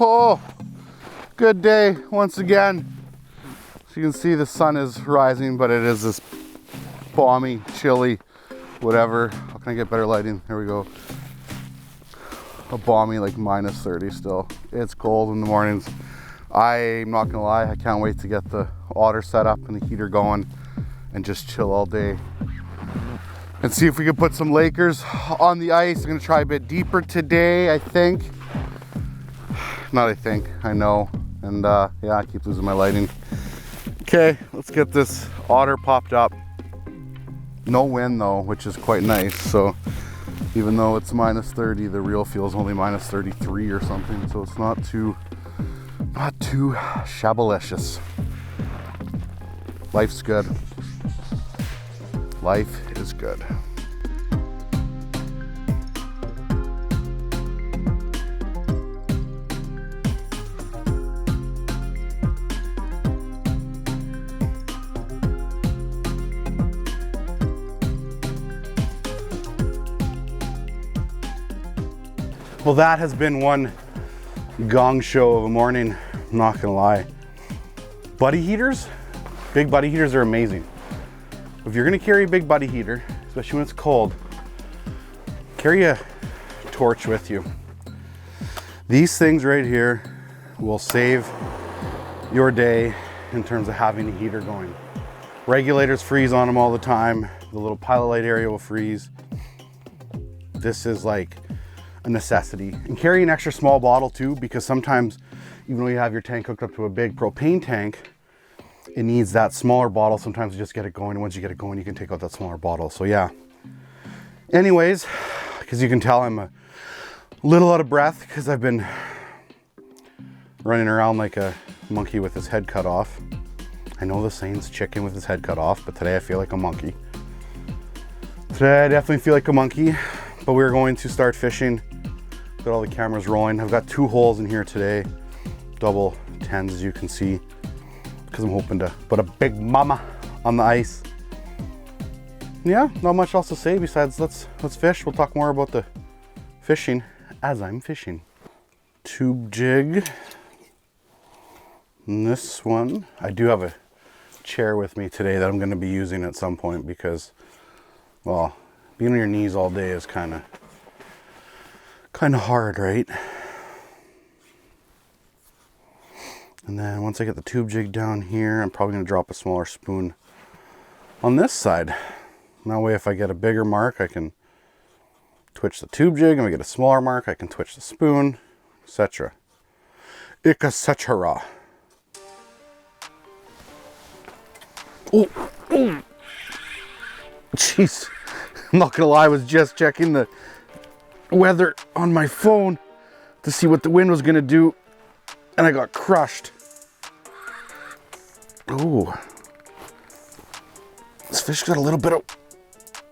Oh, good day once again. So you can see the sun is rising, but it is this balmy, chilly, whatever. How can I get better lighting? There we go. A balmy, like -30 still. It's cold in the mornings. I'm not gonna lie, I can't wait to get the Otter set up and the heater going and just chill all day. And see if we can put some Lakers on the ice. I'm gonna try a bit deeper today, I think. Not I think, I know. And yeah, I keep losing my lighting. Okay, let's get this Otter popped up. No wind though, which is quite nice. So even though it's -30, the real feels only -33 or something. So it's not too shabalicious. Life's good. Life is good. Well, that has been one gong show of a morning, I'm not gonna lie. Buddy heaters, big buddy heaters are amazing. If you're gonna carry a big buddy heater, especially when it's cold, carry a torch with you. These things right here will save your day in terms of having a heater going. Regulators freeze on them all the time. The little pilot light area will freeze. This is like a necessity. And carry an extra small bottle too, because sometimes even though you have your tank hooked up to a big propane tank, it needs that smaller bottle sometimes to just get it going. And once you get it going, you can take out that smaller bottle. So yeah. Anyways, because you can tell I'm a little out of breath because I've been running around like a monkey with his head cut off. I know the saying's chicken with his head cut off, but today I feel like a monkey. Today I definitely feel like a monkey, but we're going to start fishing. Got all the cameras rolling. I've got 2 holes in here today, double 10s as you can see, because I'm hoping to put a big mama on the ice. Yeah, not much else to say besides let's fish. We'll talk more about the fishing as I'm fishing. Tube jig. And this one, I do have a chair with me today that I'm going to be using at some point because, well, being on your knees all day is kind of hard, right? And then once I get the tube jig down here, I'm probably going to drop a smaller spoon on this side. And that way if I get a bigger mark, I can twitch the tube jig, and if I get a smaller mark, I can twitch the spoon, etc. Etc. Oh, jeez. I'm not gonna lie, I was just checking the weather on my phone to see what the wind was gonna do, and I got crushed. Oh, this fish got a little bit of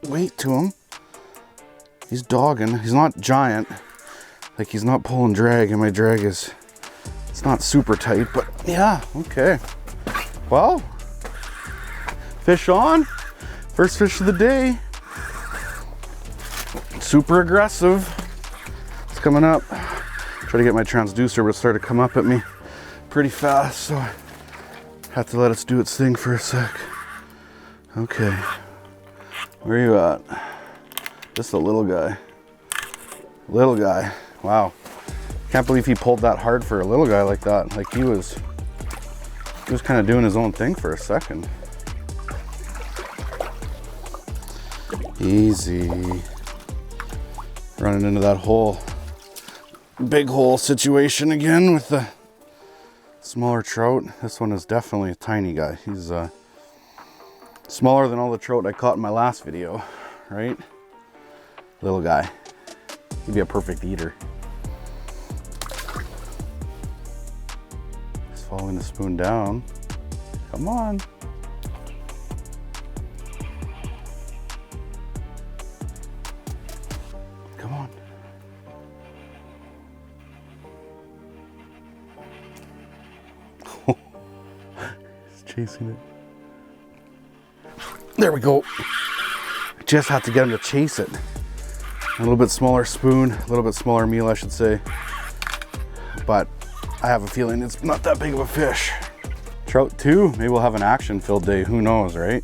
weight to him. He's dogging. He's not giant, like he's not pulling drag, and my drag it's not super tight, but yeah, okay. Well, fish on. First fish of the day. Super aggressive. It's coming up. Try to get my transducer, but it started to come up at me pretty fast, so I have to let it do its thing for a sec. Okay. Where are you at? Just a little guy. Little guy. Wow. Can't believe he pulled that hard for a little guy like that. Like he was kind of doing his own thing for a second. Easy. Running into that hole. Big hole situation again with the smaller trout. This one is definitely a tiny guy. He's smaller than all the trout I caught in my last video, right? Little guy. He'd be a perfect eater. Just following the spoon down. Come on. Come on. He's chasing it. There we go. Just have to get him to chase it. A little bit smaller spoon, a little bit smaller meal, I should say. But I have a feeling it's not that big of a fish. Trout 2, maybe we'll have an action-filled day. Who knows, right?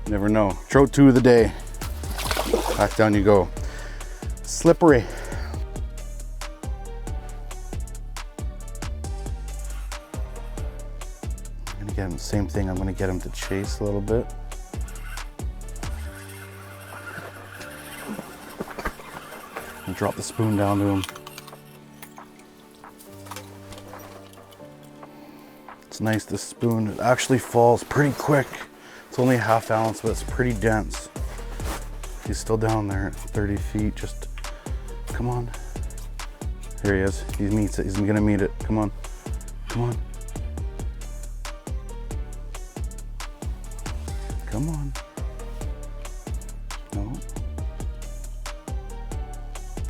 Never know. Trout 2 of the day. Back down you go. Slippery. I'm gonna get him, same thing, I'm gonna get him to chase a little bit. And drop the spoon down to him. It's nice, this spoon, it actually falls pretty quick. It's only a ½ ounce, but it's pretty dense. He's still down there at 30 feet, just, come on. Here he is, he meets it, he's gonna meet it, come on, come on. Come on. No.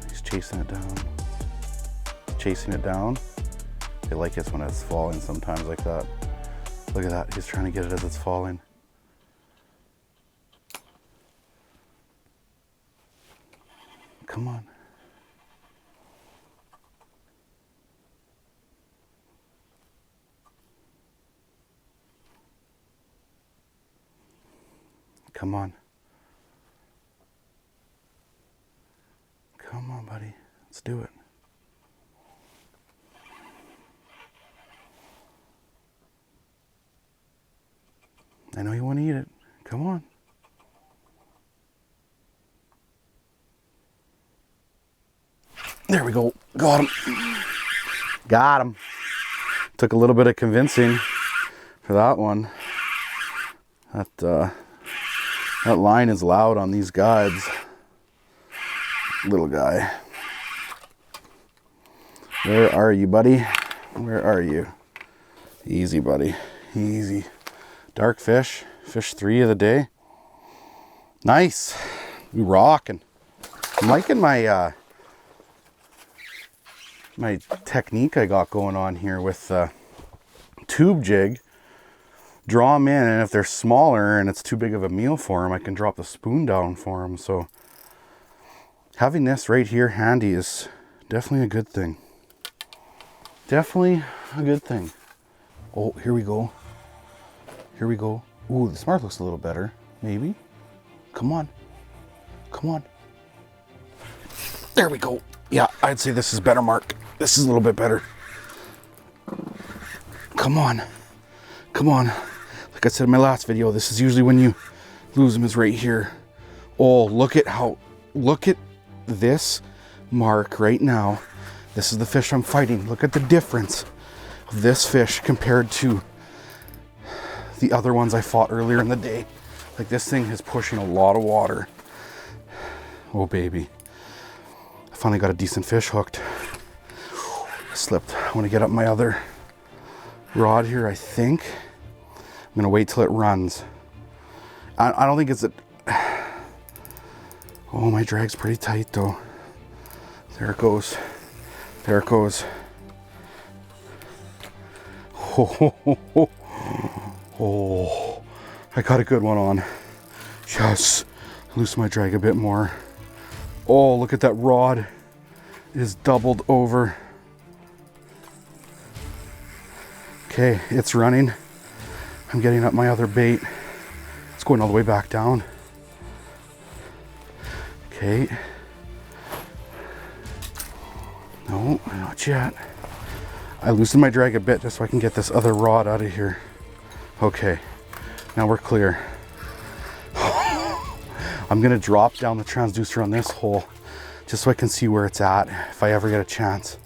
He's chasing it down. Chasing it down. I like it when it's falling sometimes like that. Look at that, he's trying to get it as it's falling. Come on. Come on. Come on, buddy. Let's do it. I know you want to eat it. Come on. There we go. Got him. Got him. Took a little bit of convincing for that one. That line is loud on these guides. Little guy. Where are you, buddy? Where are you? Easy, buddy. Easy. Dark fish. Fish 3 of the day. Nice. We rocking. I'm liking my my technique I got going on here with Tube Jig. Draw them in, and if they're smaller and it's too big of a meal for them, I can drop the spoon down for them. So having this right here handy is definitely a good thing. Definitely a good thing. Oh, here we go. Here we go. Ooh, the smart looks a little better. Maybe. Come on. Come on. There we go. Yeah, I'd say this is better, Mark. This is a little bit better. Come on. Come on. Like I said in my last video, this is usually when you lose them, is right here. Oh, look at this mark right now. This is the fish I'm fighting. Look at the difference of this fish compared to the other ones I fought earlier in the day. Like, this thing is pushing a lot of water. Oh, baby. I finally got a decent fish hooked. I slipped. I want to get up my other rod here, I think. I'm gonna wait till it runs. I don't think it's a... Oh, my drag's pretty tight though. There it goes. There it goes. Oh, I got a good one on. Yes. Loosen my drag a bit more. Oh, look at that rod. It is doubled over. Okay, it's running. I'm getting up my other bait. It's going all the way back down. Okay. No, not yet. I loosened my drag a bit just so I can get this other rod out of here. Okay, now we're clear. I'm gonna drop down the transducer on this hole just so I can see where it's at if I ever get a chance.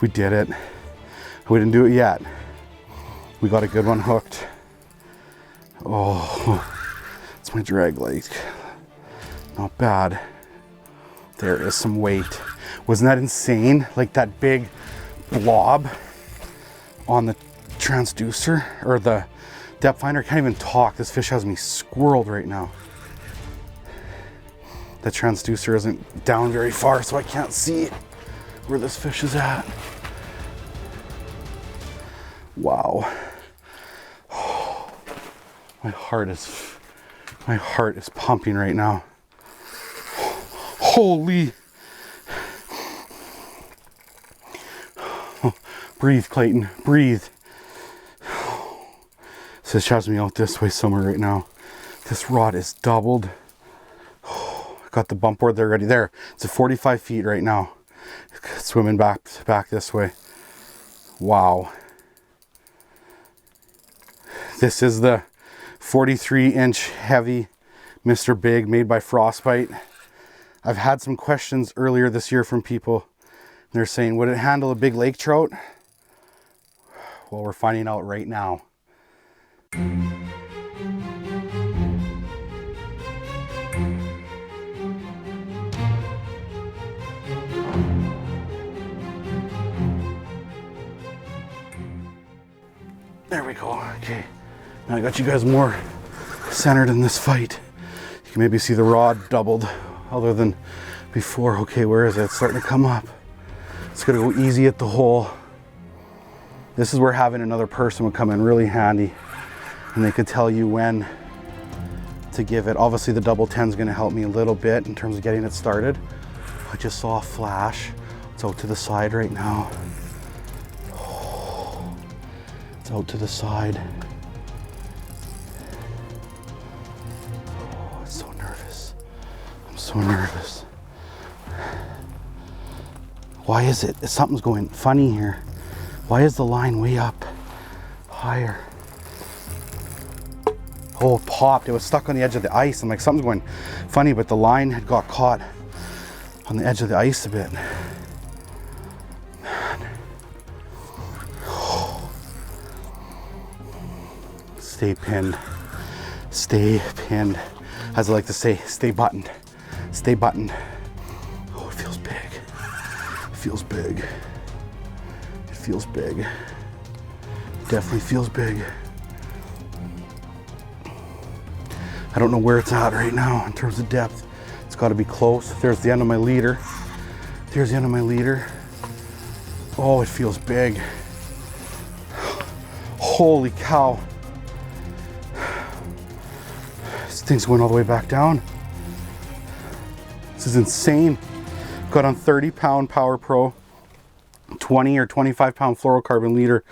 We did it. We didn't do it yet. We got a good one hooked. Oh, it's my drag light. Not bad. There is some weight. Wasn't that insane? Like that big blob on the transducer or the depth finder. I can't even talk. This fish has me squirreled right now. The transducer isn't down very far, so I can't see where this fish is at. Wow. Oh, my heart is pumping right now. Breathe, Clayton, breathe. So it shoves me out this way somewhere right now. This rod is doubled. I got the bump board there already. There, it's at 45 feet right now. Swimming back this way. Wow. This is the 43-inch heavy Mr. Big made by Frostbite. I've had some questions earlier this year from people. They're saying, would it handle a big lake trout? Well, we're finding out right now. There we go. Okay, now I got you guys more centered in this fight. You can maybe see the rod doubled other than before. Okay, where is it? It's starting to come up. It's gonna go easy at the hole. This is where having another person would come in really handy, and they could tell you when to give it. Obviously the double 10 is gonna help me a little bit in terms of getting it started. I just saw a flash. It's out to the side right now. It's out to the side. Oh, I'm so nervous. I'm so nervous. Why is it? Something's going funny here. Why is the line way up higher? Oh, it popped. It was stuck on the edge of the ice. I'm like, something's going funny, but the line had got caught on the edge of the ice a bit. Stay pinned. Stay pinned. As I like to say, stay buttoned. Stay buttoned. Oh, it feels big. It feels big. It feels big. It definitely feels big. I don't know where it's at right now in terms of depth. It's got to be close. There's the end of my leader. There's the end of my leader. Oh, it feels big. Holy cow. This thing's going all the way back down. This is insane. Got on 30-pound Power Pro, 20 or 25-pound fluorocarbon leader.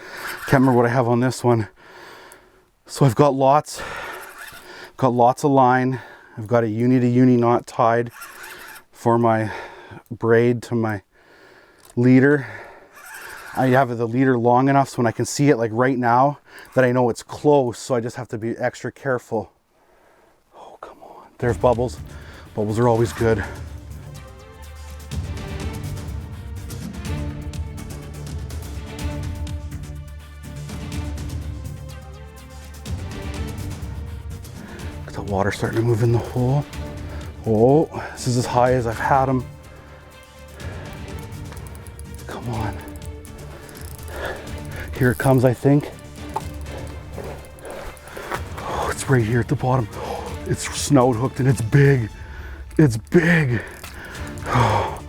Can't remember what I have on this one. So I've got lots of line. I've got a uni-to-uni knot tied for my braid to my leader. I have the leader long enough so when I can see it like right now that I know it's close, so I just have to be extra careful. Oh, come on. There's bubbles. Bubbles are always good. The water starting to move in the hole. Oh, this is as high as I've had them. Come on. Here it comes, I think. Oh, it's right here at the bottom. It's snout hooked and it's big. It's big. Oh,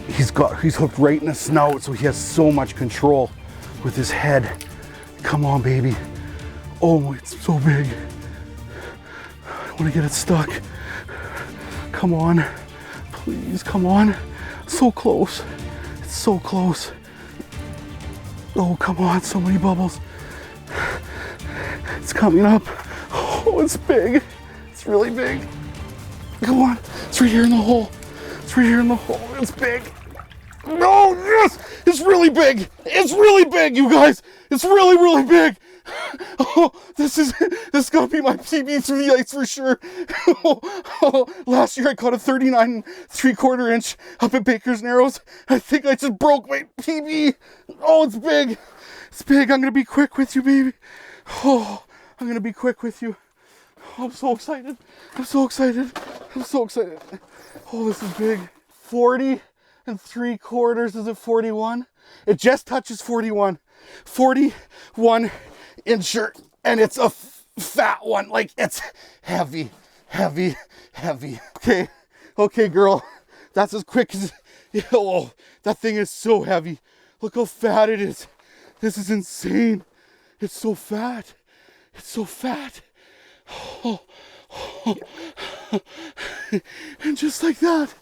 he's hooked right in the snout, so he has so much control with his head. Come on, baby. Oh, it's so big. I want to get it stuck. Come on, please, come on. So close. It's so close. Oh, come on, so many bubbles. It's coming up. Oh, it's big. It's really big. Come on, it's right here in the hole. It's right here in the hole. It's big. Oh, yes, it's really big. It's really big, you guys. It's really, really big. Oh, this is gonna be my PB through the ice for sure. Last year I caught a 39 3/4 inch up at Baker's Narrows. I think I just broke my PB. Oh, it's big. It's big. I'm gonna be quick with you, baby. Oh, I'm gonna be quick with you. Oh, I'm so excited. I'm so excited. I'm so excited. Oh, this is big. 40 3/4. Is it 41? It just touches 41. 41 incher, and it's a fat one. Like, it's heavy, heavy, heavy. Okay, girl, that's as quick as, oh, that thing is so heavy. Look how fat it is. This is insane. It's so fat. It's so fat. Oh. And just like that,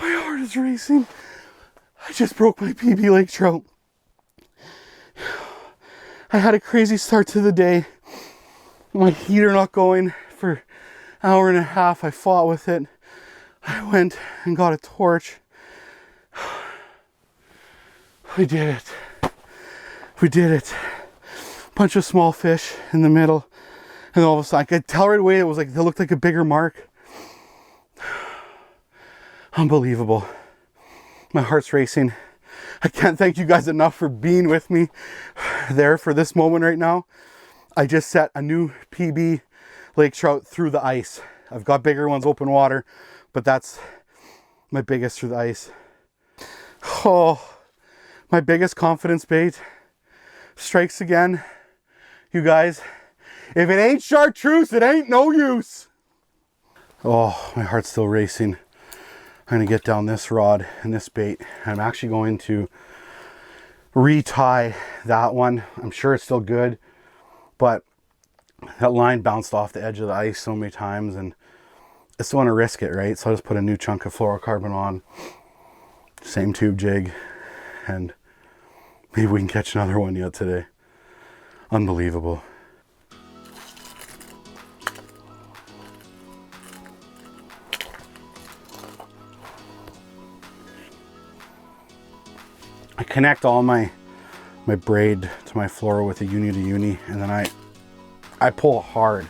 my heart is racing. I just broke my PB lake trout. I had a crazy start to the day. My heater not going for an hour and a half. I fought with it. I went and got a torch. We did it. We did it. Bunch of small fish in the middle. And all of a sudden, I could tell right away it was like, they looked like a bigger mark. Unbelievable. My heart's racing. I can't thank you guys enough for being with me there for this moment right now. I just set a new PB lake trout through the ice. I've got bigger ones open water, but that's my biggest through the ice. Oh, my biggest confidence bait strikes again. You guys, if it ain't chartreuse, it ain't no use. Oh, my heart's still racing. I'm gonna get down this rod and this bait. I'm actually going to retie that one. I'm sure it's still good, but that line bounced off the edge of the ice so many times and I just want to risk it, right? So I just put a new chunk of fluorocarbon on, same tube jig, and maybe we can catch another one yet today. Unbelievable. I connect all my braid to my fluoro with a uni to uni, and then I pull hard.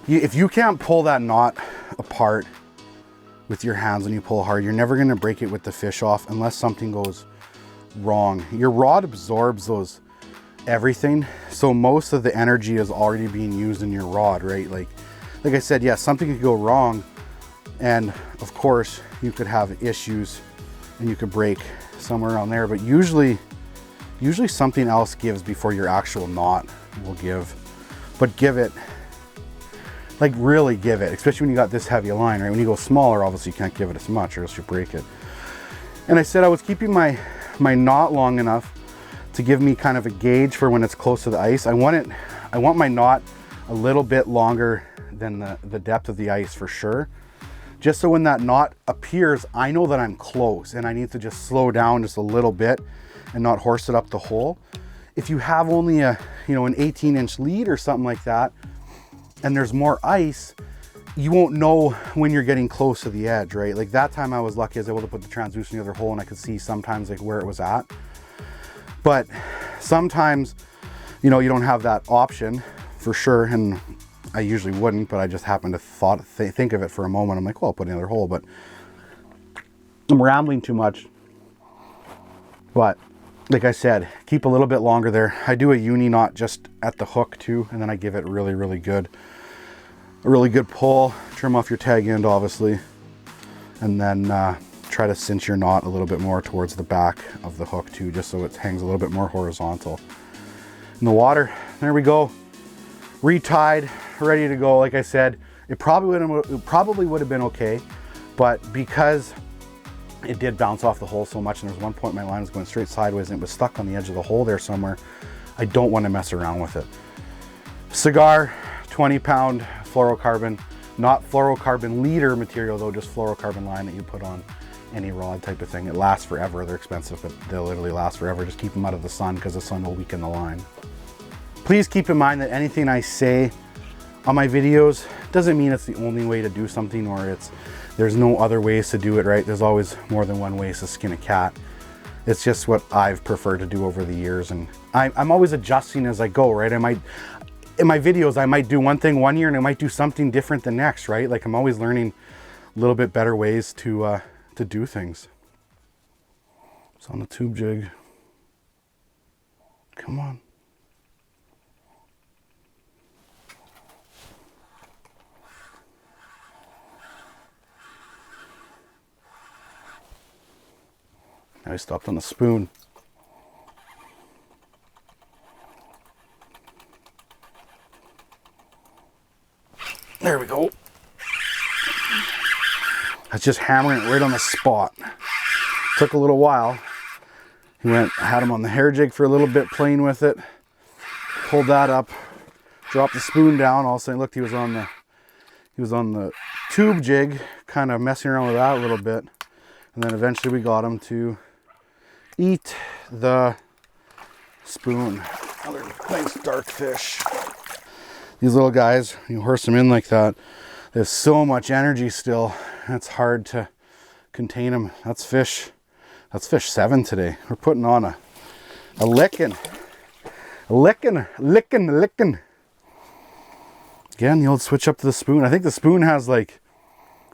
If you can't pull that knot apart with your hands when you pull hard, you're never gonna break it with the fish off unless something goes wrong. Your rod absorbs everything, so most of the energy is already being used in your rod, right? Like I said, yes, something could go wrong, and of course you could have issues and you could break somewhere around there, but usually something else gives before your actual knot will give. But give it, like really give it, especially when you got this heavy a line, right? When you go smaller, obviously you can't give it as much or else you break it. And I said I was keeping my knot long enough to give me kind of a gauge for when it's close to the ice. I want my knot a little bit longer than the depth of the ice for sure. Just so when that knot appears, I know that I'm close and I need to just slow down just a little bit and not horse it up the hole. If you have only an 18-inch lead or something like that, and there's more ice, you won't know when you're getting close to the edge, right? Like that time I was lucky, I was able to put the transducer in the other hole and I could see sometimes like where it was at. But sometimes, you don't have that option for sure. And I usually wouldn't, but I just happened to think of it for a moment. I'm like, well, I'll put in another hole, but I'm rambling too much. But like I said, keep a little bit longer there. I do a uni knot just at the hook too, and then I give it really, really good. A really good pull, trim off your tag end obviously, and then try to cinch your knot a little bit more towards the back of the hook too, just so it hangs a little bit more horizontal. In the water, there we go. Retied, ready to go. Like I said, it probably would have been okay, but because it did bounce off the hole so much, and there was one point my line was going straight sideways and it was stuck on the edge of the hole there somewhere, I don't want to mess around with it. Cigar, 20-pound fluorocarbon, not fluorocarbon leader material though, just fluorocarbon line that you put on any rod type of thing. It lasts forever. They're expensive, but they'll literally last forever. Just keep them out of the sun because the sun will weaken the line. Please keep in mind that anything I say on my videos doesn't mean it's the only way to do something, or there's no other ways to do it, right? There's always more than one way to skin a cat. It's just what I've preferred to do over the years, and I'm always adjusting as I go, right? In my videos, I might do one thing one year and I might do something different the next, right? Like I'm always learning a little bit better ways to do things. It's on the tube jig. Come on. I stopped on the spoon. There we go. I was just hammering it right on the spot. Took a little while. Had him on the hair jig for a little bit, playing with it. Pulled that up, dropped the spoon down. All of a sudden, looked, he was on the tube jig, kind of messing around with that a little bit. And then eventually we got him to eat the spoon. Another nice dark fish. These little guys, you horse them in like that, they have so much energy still. It's hard to contain them. That's fish 7 today. We're putting on a licking. Again, the old switch up to the spoon. I think the spoon has like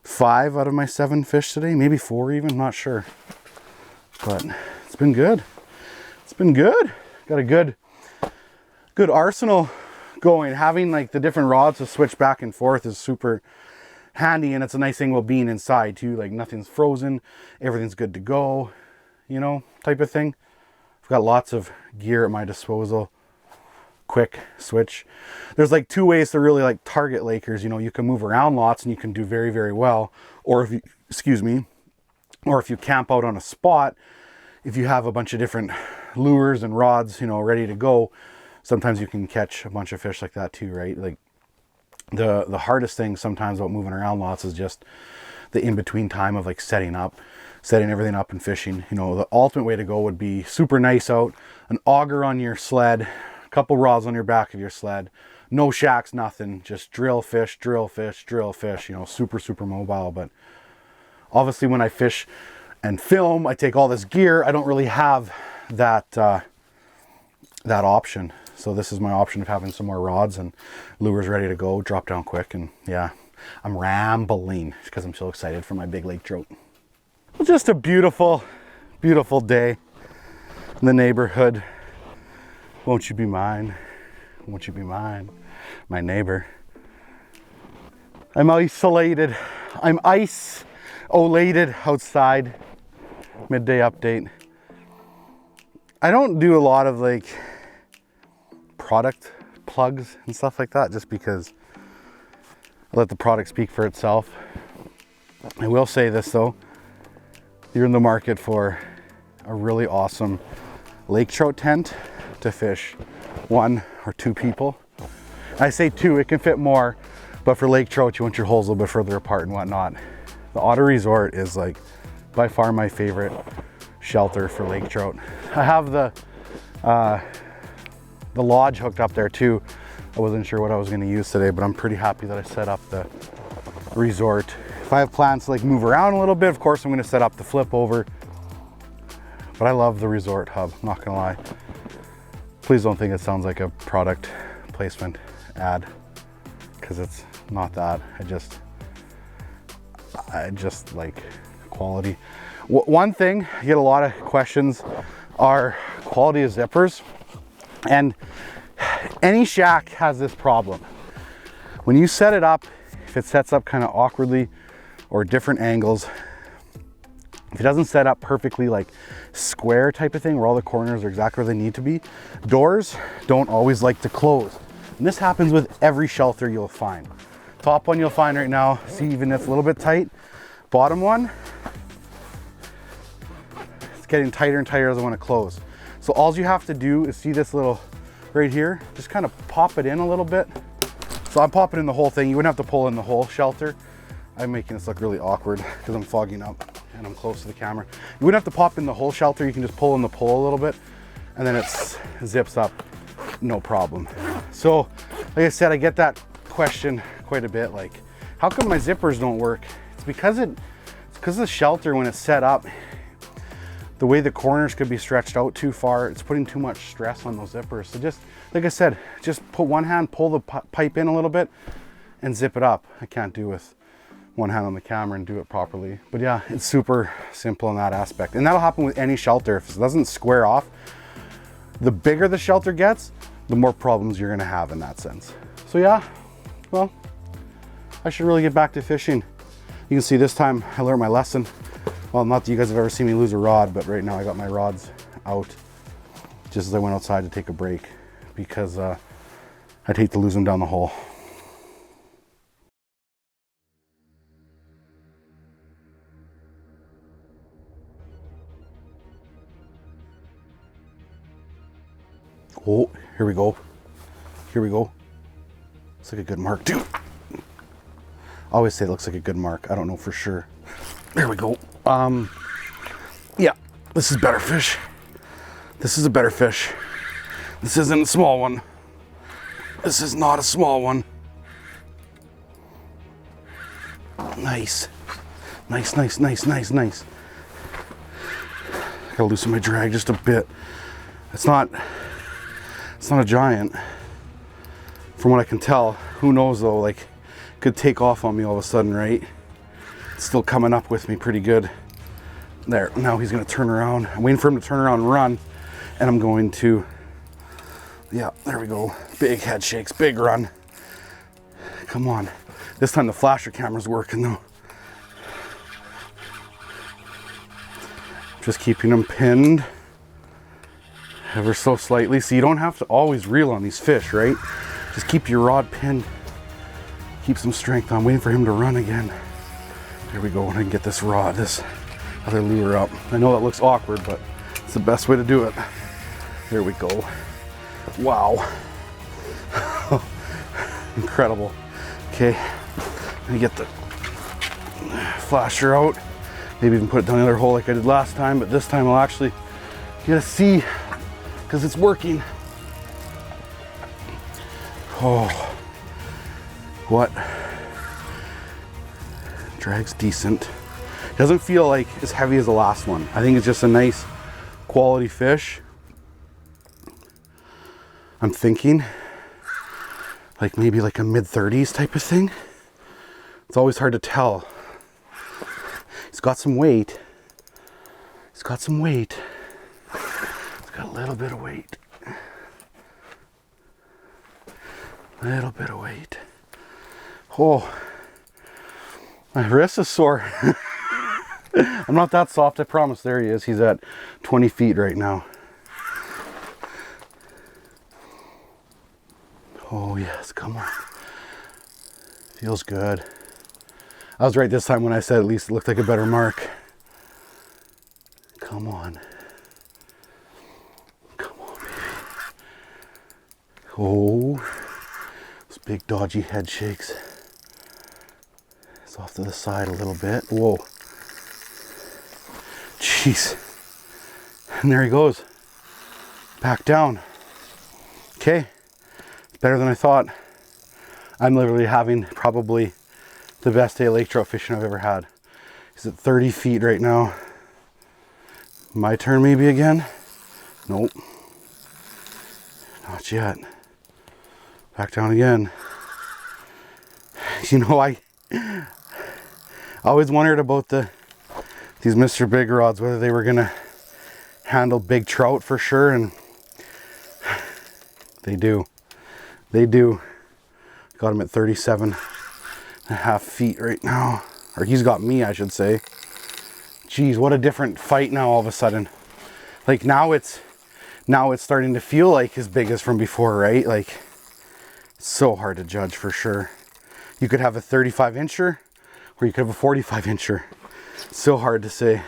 5 out of my 7 fish today, maybe 4 even, not sure. But it's been good. It's been good. Got a good arsenal going. Having like the different rods to switch back and forth is super handy, and it's a nice thing about being inside too. Like nothing's frozen, everything's good to go, you know, type of thing. I've got lots of gear at my disposal. Quick switch. There's like 2 ways to really like target Lakers. You know, you can move around lots and you can do very, very well. Or if you, or if you camp out on a spot, if you have a bunch of different lures and rods, you know, ready to go, sometimes you can catch a bunch of fish like that too, right? Like the hardest thing sometimes about moving around lots is just the in-between time of like setting everything up and fishing. You know, the ultimate way to go would be super nice out, an auger on your sled, a couple rods on your back of your sled, no shacks, nothing, just drill fish, you know, super mobile. But obviously when I fish and film, I take all this gear. I don't really have that option. So this is my option of having some more rods and lures ready to go, drop down quick. And yeah, I'm rambling because I'm so excited for my big lake trout. Well, just a beautiful, beautiful day in the neighborhood. Won't you be mine? Won't you be mine? My neighbor. I'm isolated. I'm ice-olated outside. Midday update. I don't do a lot of like product plugs and stuff like that just because I let the product speak for itself. I will say this though, you're in the market for a really awesome lake trout tent to fish 1 or 2 people. I say 2, it can fit more, but for lake trout you want your holes a little bit further apart and whatnot. The Otter Resort is like by far my favorite shelter for lake trout. I have the lodge hooked up there too. I wasn't sure what I was going to use today, but I'm pretty happy that I set up the resort. If I have plans to like move around a little bit, of course I'm going to set up the flip over. But I love the Resort Hub, I'm not going to lie. Please don't think it sounds like a product placement ad, because it's not that. I just like quality. One thing I get a lot of questions are quality of zippers, and any shack has this problem. When you set it up, if it sets up kind of awkwardly or different angles, if it doesn't set up perfectly like square type of thing where all the corners are exactly where they need to be, doors don't always like to close. And this happens with every shelter you'll find. Top one you'll find right now, see, even if it's a little bit tight. Bottom one, it's getting tighter and tighter as I want to close. So all you have to do is see this little right here, just kind of pop it in a little bit. So I'm popping in the whole thing. You wouldn't have to pull in the whole shelter. I'm making this look really awkward because I'm fogging up and I'm close to the camera. You wouldn't have to pop in the whole shelter. You can just pull in the pole a little bit and then it zips up, no problem. So like I said, I get that question quite a bit, like, how come my zippers don't work? It's because the shelter, when it's set up, the way the corners could be stretched out too far, it's putting too much stress on those zippers. So just, like I said, just put one hand, pull the pipe in a little bit and zip it up. I can't do with one hand on the camera and do it properly. But yeah, it's super simple in that aspect. And that'll happen with any shelter. If it doesn't square off, the bigger the shelter gets, the more problems you're gonna have in that sense. So yeah, well, I should really get back to fishing. You can see this time I learned my lesson. Well, not that you guys have ever seen me lose a rod, but right now I got my rods out just as I went outside to take a break because I'd hate to lose them down the hole. Oh, here we go. Here we go. Looks like a good mark too. I always say it looks like a good mark. I don't know for sure. There we go. Yeah, this is better fish. This is a better fish. This isn't a small one. This is not a small one. Nice. Nice, nice, nice, nice, nice. I gotta loosen my drag just a bit. It's not a giant. From what I can tell, who knows though, like, could take off on me all of a sudden, right? It's still coming up with me pretty good. There, now he's gonna turn around. I'm waiting for him to turn around and run, and I'm going to, yeah, there we go. Big head shakes, big run. Come on. This time the flasher camera's working though. Just keeping them pinned ever so slightly. So you don't have to always reel on these fish, right? Just keep your rod pinned. Keep some strength on. Waiting for him to run again. There we go. When I can get this rod, this other lure up. I know that looks awkward, but it's the best way to do it. There we go. Wow. Incredible. Okay. Let me get the flasher out. Maybe even put it down the other hole like I did last time, but this time I'll actually get a see because it's working. Oh, what? Drag's decent. Doesn't feel like as heavy as the last one. I think it's just a nice quality fish. I'm thinking like maybe like a mid-30s type of thing. It's always hard to tell. He's got some weight. He's got some weight. He's got a little bit of weight. A little bit of weight. Oh, my wrist is sore. I'm not that soft, I promise. There he is. He's at 20 feet right now. Oh yes, come on. Feels good. I was right this time when I said at least it looked like a better mark. Come on. Come on, baby. Oh, those big dodgy head shakes. It's off to the side a little bit. Whoa. Jeez. And there he goes. Back down. Okay. It's better than I thought. I'm literally having probably the best day of lake trout fishing I've ever had. He's at 30 feet right now. My turn maybe again? Nope. Not yet. Back down again. You know, I always wondered about these Mr. Big Rods, whether they were gonna handle big trout for sure, and they do. They do. Got him at 37.5 feet right now. Or he's got me, I should say. Geez, what a different fight now all of a sudden. Like now it's starting to feel like as big as from before, right? Like, it's so hard to judge for sure. You could have a 35 incher or you could have a 45 incher. It's so hard to say.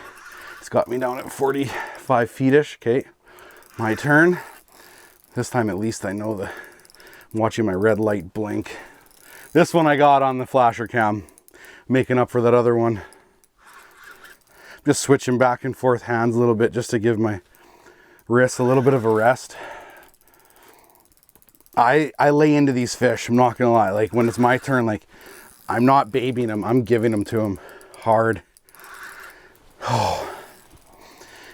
It's got me down at 45 feet-ish. Okay, my turn. This time at least I know I'm watching my red light blink. This one I got on the flasher cam, making up for that other one. Just switching back and forth hands a little bit just to give my wrists a little bit of a rest. I lay into these fish, I'm not gonna lie. Like when it's my turn, like I'm not babying them, I'm giving them to them hard. Oh,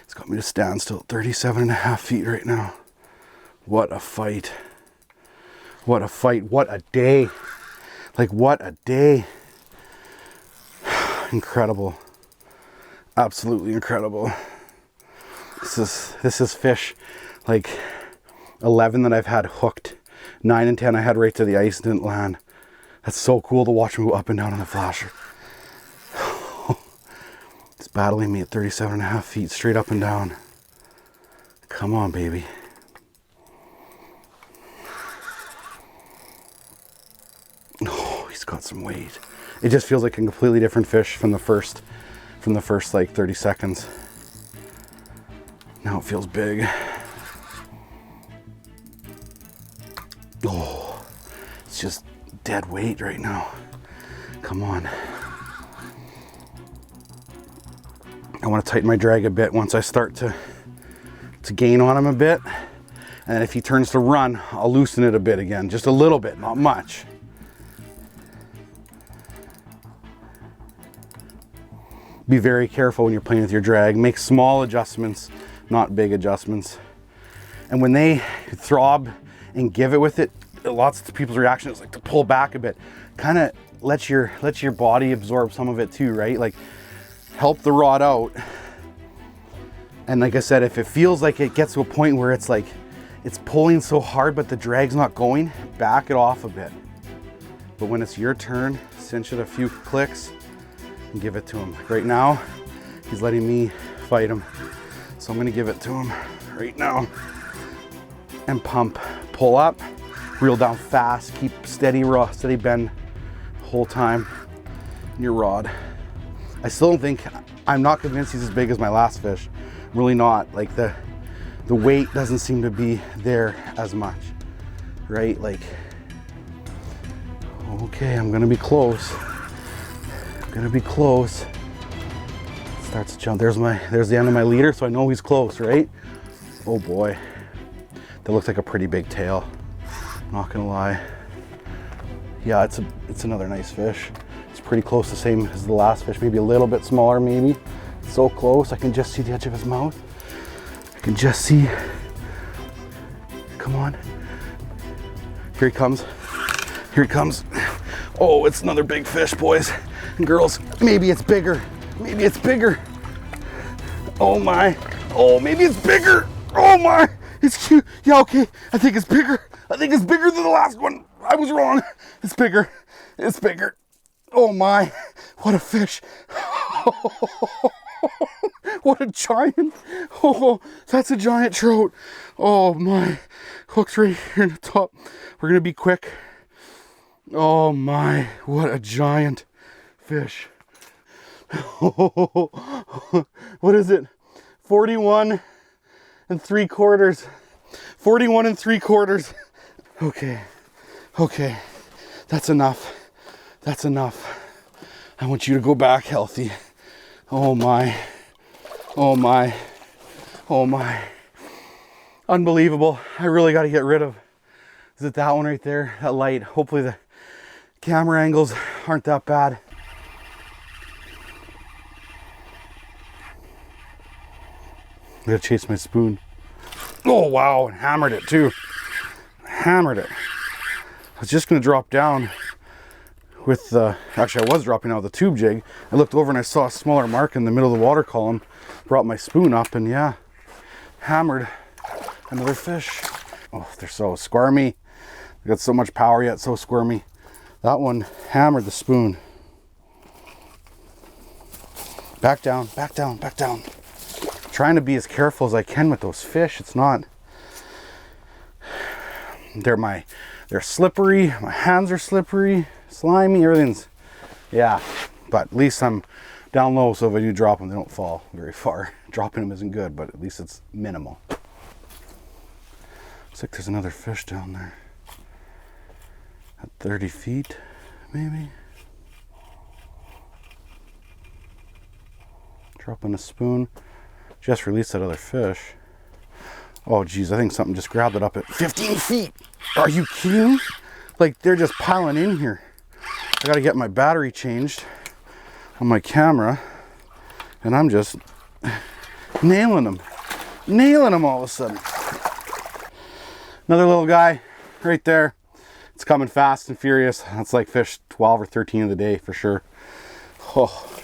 it's got me to stand still at 37.5 feet right now. What a fight. What a fight, what a day. Like what a day. Incredible. Absolutely incredible. This is fish like 11 that I've had hooked. 9 and 10 I had right to the ice and didn't land. That's so cool to watch them go up and down on the flasher. It's battling me at 37.5 feet straight up and down. Come on, baby. Oh, he's got some weight. It just feels like a completely different fish from the first like 30 seconds. Now it feels big. Oh, it's just dead weight right now. Come on. I want to tighten my drag a bit once I start to gain on him a bit. And then if he turns to run, I'll loosen it a bit again, just a little bit, not much. Be very careful when you're playing with your drag. Make small adjustments, not big adjustments. And when they throb and give it with it, lots of people's reaction is like to pull back a bit. Kind of let your body absorb some of it too, right? Like help the rod out. And like I said, if it feels like it gets to a point where it's like, it's pulling so hard, but the drag's not going, back it off a bit. But when it's your turn, cinch it a few clicks and give it to him. Right now, he's letting me fight him. So I'm gonna give it to him right now. And pump, pull up, reel down fast, keep steady bend the whole time in your rod. I still don't think, I'm not convinced he's as big as my last fish. I'm really not. Like the weight doesn't seem to be there as much, right? Like, okay, I'm gonna be close. I'm gonna be close. Starts to jump. There's the end of my leader, so I know he's close, right? Oh boy. That looks like a pretty big tail. Not gonna lie. Yeah, it's another nice fish. It's pretty close, the same as the last fish, maybe a little bit smaller, maybe. So close, I can just see the edge of his mouth. I can just see. Come on. Here he comes. Here he comes. Oh, it's another big fish, boys and girls. Maybe it's bigger. Maybe it's bigger. Oh my. Oh, maybe it's bigger. Oh my. It's cute. Yeah, okay. I think it's bigger. I think it's bigger than the last one. I was wrong. It's bigger. It's bigger. Oh my. What a fish. What a giant. Oh, that's a giant trout. Oh my. Hook's right here in the top. We're going to be quick. Oh my. What a giant fish. What is it? 41 3/4. 41 3/4. Okay. Okay. That's enough. That's enough. I want you to go back healthy. Oh my. Oh my. Oh my. Unbelievable. I really got to get rid of. Is it that one right there? That light. Hopefully the camera angles aren't that bad. I gotta chase my spoon. Oh wow, and hammered it too. Hammered it. I was just gonna drop down with the, actually I was dropping out with the tube jig. I looked over and I saw a smaller mark in the middle of the water column. Brought my spoon up and yeah, hammered another fish. Oh, they're so squirmy. They got so much power yet so squirmy. That one hammered the spoon. Back down, back down, back down. Trying to be as careful as I can with those fish. It's not, they're slippery. My hands are slippery, slimy, everything's, yeah. But at least I'm down low, so if I do drop them, they don't fall very far. Dropping them isn't good, but at least it's minimal. Looks like there's another fish down there. At 30 feet, maybe. Dropping a spoon. Just released that other fish. Oh geez, I think something just grabbed it up at 15 feet. Are you kidding me? Like they're just piling in here. I gotta get my battery changed on my camera and I'm just nailing them. Nailing them all of a sudden. Another little guy right there. It's coming fast and furious. That's like fish 12 or 13 of the day for sure. Oh,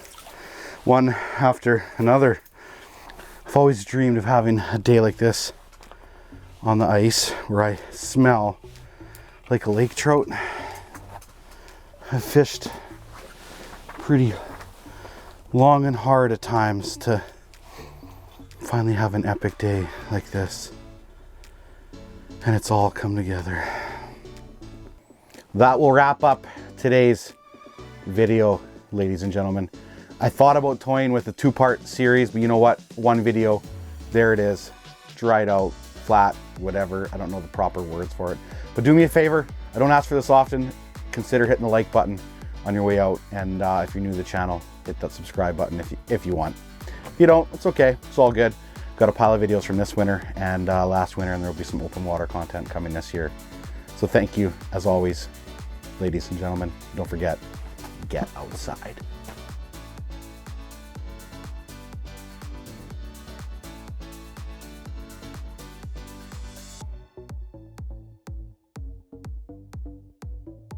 one after another. I've always dreamed of having a day like this on the ice where I smell like a lake trout. I've fished pretty long and hard at times to finally have an epic day like this. And it's all come together. That will wrap up today's video, ladies and gentlemen. I thought about toying with a two-part series, but you know what? One video, there it is, dried out, flat, whatever. I don't know the proper words for it. But do me a favor, I don't ask for this often, consider hitting the like button on your way out. And if you're new to the channel, hit that subscribe button if you want. If you don't, it's okay. It's all good. Got a pile of videos from this winter and last winter, and there will be some open water content coming this year. So thank you, as always, ladies and gentlemen. Don't forget, get outside.